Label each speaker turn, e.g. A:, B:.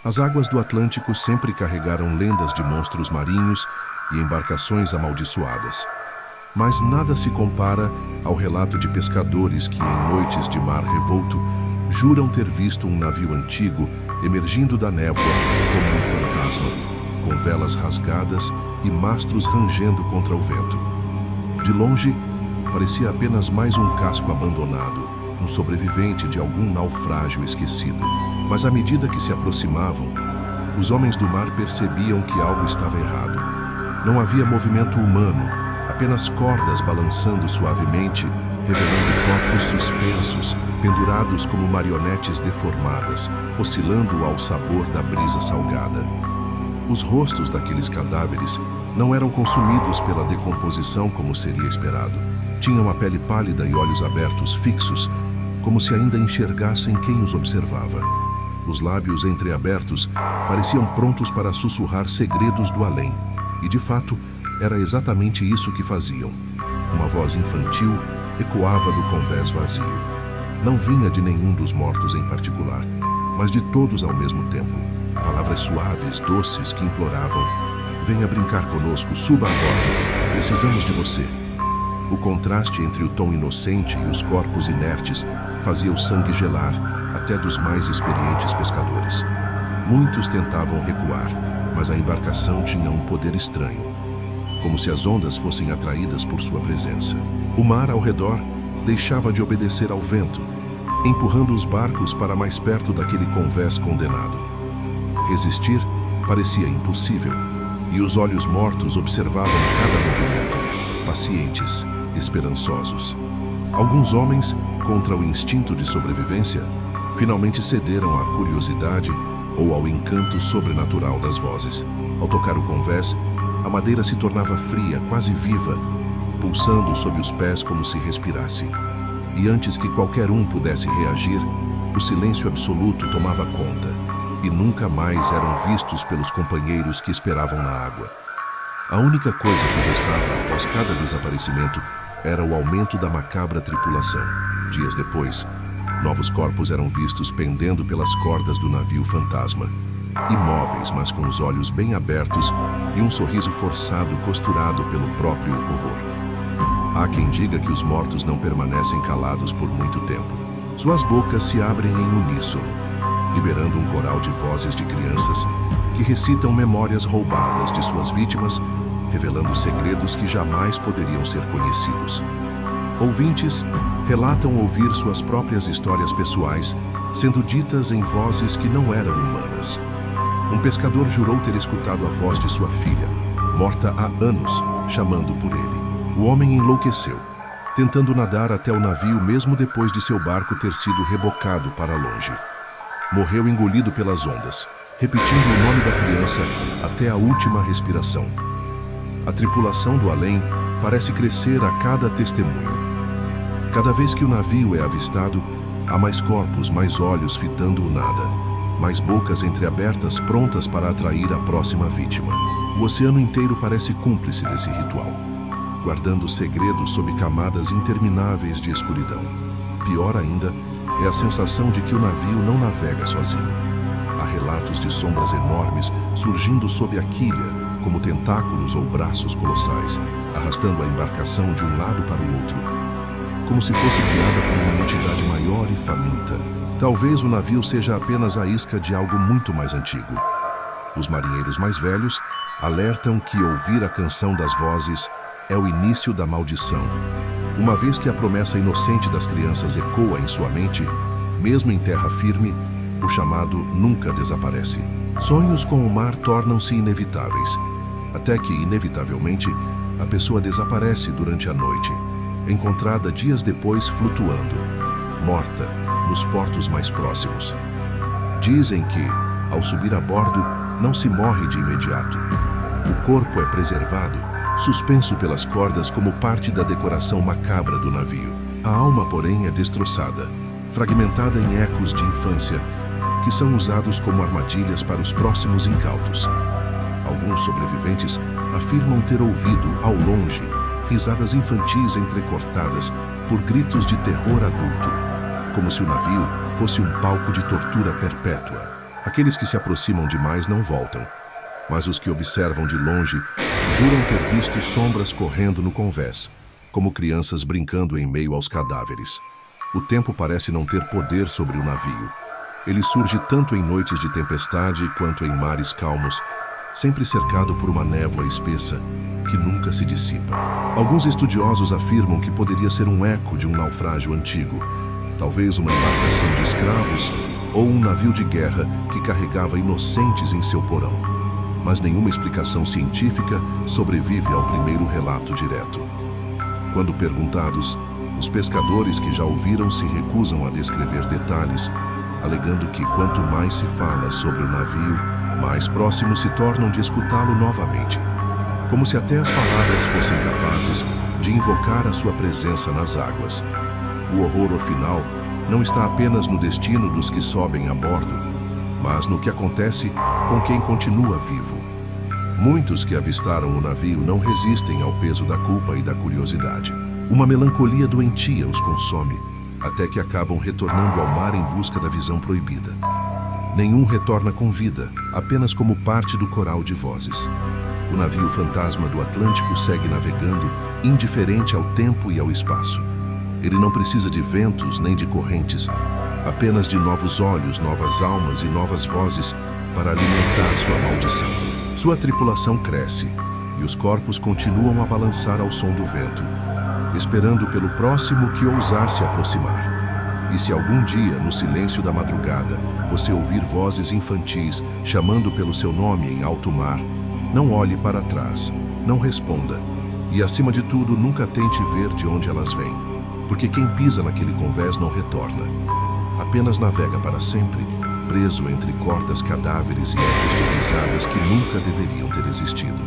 A: As águas do Atlântico sempre carregaram lendas de monstros marinhos e embarcações amaldiçoadas. Mas nada se compara ao relato de pescadores que, em noites de mar revolto, juram ter visto um navio antigo emergindo da névoa como um fantasma, com velas rasgadas e mastros rangendo contra o vento. De longe, parecia apenas mais um casco abandonado, um sobrevivente de algum naufrágio esquecido. Mas à medida que se aproximavam, os homens do mar percebiam que algo estava errado. Não havia movimento humano, apenas cordas balançando suavemente, revelando corpos suspensos, pendurados como marionetes deformadas, oscilando ao sabor da brisa salgada. Os rostos daqueles cadáveres não eram consumidos pela decomposição como seria esperado. Tinham a pele pálida e olhos abertos fixos, como se ainda enxergassem quem os observava. Os lábios entreabertos pareciam prontos para sussurrar segredos do além. E, de fato, era exatamente isso que faziam. Uma voz infantil ecoava do convés vazio. Não vinha de nenhum dos mortos em particular, mas de todos ao mesmo tempo. Palavras suaves, doces, que imploravam: venha brincar conosco, suba agora, precisamos de você. O contraste entre o tom inocente e os corpos inertes fazia o sangue gelar, até dos mais experientes pescadores. Muitos tentavam recuar, mas a embarcação tinha um poder estranho, como se as ondas fossem atraídas por sua presença. O mar ao redor deixava de obedecer ao vento, empurrando os barcos para mais perto daquele convés condenado. Resistir parecia impossível, e os olhos mortos observavam cada movimento, pacientes, esperançosos. Alguns homens, contra o instinto de sobrevivência, finalmente cederam à curiosidade ou ao encanto sobrenatural das vozes. Ao tocar o convés, a madeira se tornava fria, quase viva, pulsando sob os pés como se respirasse. E antes que qualquer um pudesse reagir, o silêncio absoluto tomava conta, e nunca mais eram vistos pelos companheiros que esperavam na água. A única coisa que restava após cada desaparecimento era o aumento da macabra tripulação. Dias depois, novos corpos eram vistos pendendo pelas cordas do navio fantasma, imóveis, mas com os olhos bem abertos e um sorriso forçado costurado pelo próprio horror. Há quem diga que os mortos não permanecem calados por muito tempo. Suas bocas se abrem em uníssono, liberando um coral de vozes de crianças que recitam memórias roubadas de suas vítimas, revelando segredos que jamais poderiam ser conhecidos. Ouvintes relatam ouvir suas próprias histórias pessoais sendo ditas em vozes que não eram humanas. Um pescador jurou ter escutado a voz de sua filha, morta há anos, chamando por ele. O homem enlouqueceu, tentando nadar até o navio mesmo depois de seu barco ter sido rebocado para longe. Morreu engolido pelas ondas, repetindo o nome da criança até a última respiração. A tripulação do além parece crescer a cada testemunho. Cada vez que o navio é avistado, há mais corpos, mais olhos fitando o nada, mais bocas entreabertas prontas para atrair a próxima vítima. O oceano inteiro parece cúmplice desse ritual, guardando segredos sob camadas intermináveis de escuridão. Pior ainda é a sensação de que o navio não navega sozinho. Há relatos de sombras enormes surgindo sob a quilha, como tentáculos ou braços colossais, arrastando a embarcação de um lado para o outro, como se fosse criada por uma entidade maior e faminta. Talvez o navio seja apenas a isca de algo muito mais antigo. Os marinheiros mais velhos alertam que ouvir a canção das vozes é o início da maldição. Uma vez que a promessa inocente das crianças ecoa em sua mente, mesmo em terra firme, o chamado nunca desaparece. Sonhos com o mar tornam-se inevitáveis, até que, inevitavelmente, a pessoa desaparece durante a noite, encontrada dias depois flutuando, morta, nos portos mais próximos. Dizem que, ao subir a bordo, não se morre de imediato. O corpo é preservado, suspenso pelas cordas como parte da decoração macabra do navio. A alma, porém, é destroçada, fragmentada em ecos de infância, que são usados como armadilhas para os próximos incautos. Alguns sobreviventes afirmam ter ouvido, ao longe, risadas infantis entrecortadas por gritos de terror adulto, como se o navio fosse um palco de tortura perpétua. Aqueles que se aproximam demais não voltam, mas os que observam de longe juram ter visto sombras correndo no convés, como crianças brincando em meio aos cadáveres. O tempo parece não ter poder sobre o navio. Ele surge tanto em noites de tempestade quanto em mares calmos, sempre cercado por uma névoa espessa que nunca se dissipa. Alguns estudiosos afirmam que poderia ser um eco de um naufrágio antigo, talvez uma embarcação de escravos ou um navio de guerra que carregava inocentes em seu porão. Mas nenhuma explicação científica sobrevive ao primeiro relato direto. Quando perguntados, os pescadores que já ouviram se recusam a descrever detalhes, alegando que quanto mais se fala sobre o navio, mais próximos se tornam de escutá-lo novamente, como se até as palavras fossem capazes de invocar a sua presença nas águas. O horror final não está apenas no destino dos que sobem a bordo, mas no que acontece com quem continua vivo. Muitos que avistaram o navio não resistem ao peso da culpa e da curiosidade. Uma melancolia doentia os consome, até que acabam retornando ao mar em busca da visão proibida. Nenhum retorna com vida, apenas como parte do coral de vozes. O navio fantasma do Atlântico segue navegando, indiferente ao tempo e ao espaço. Ele não precisa de ventos nem de correntes, apenas de novos olhos, novas almas e novas vozes para alimentar sua maldição. Sua tripulação cresce e os corpos continuam a balançar ao som do vento, esperando pelo próximo que ousar se aproximar. E se algum dia, no silêncio da madrugada, você ouvir vozes infantis chamando pelo seu nome em alto mar, não olhe para trás, não responda e, acima de tudo, nunca tente ver de onde elas vêm, porque quem pisa naquele convés não retorna. Apenas navega para sempre, preso entre cordas, cadáveres e ecos de risadas que nunca deveriam ter existido.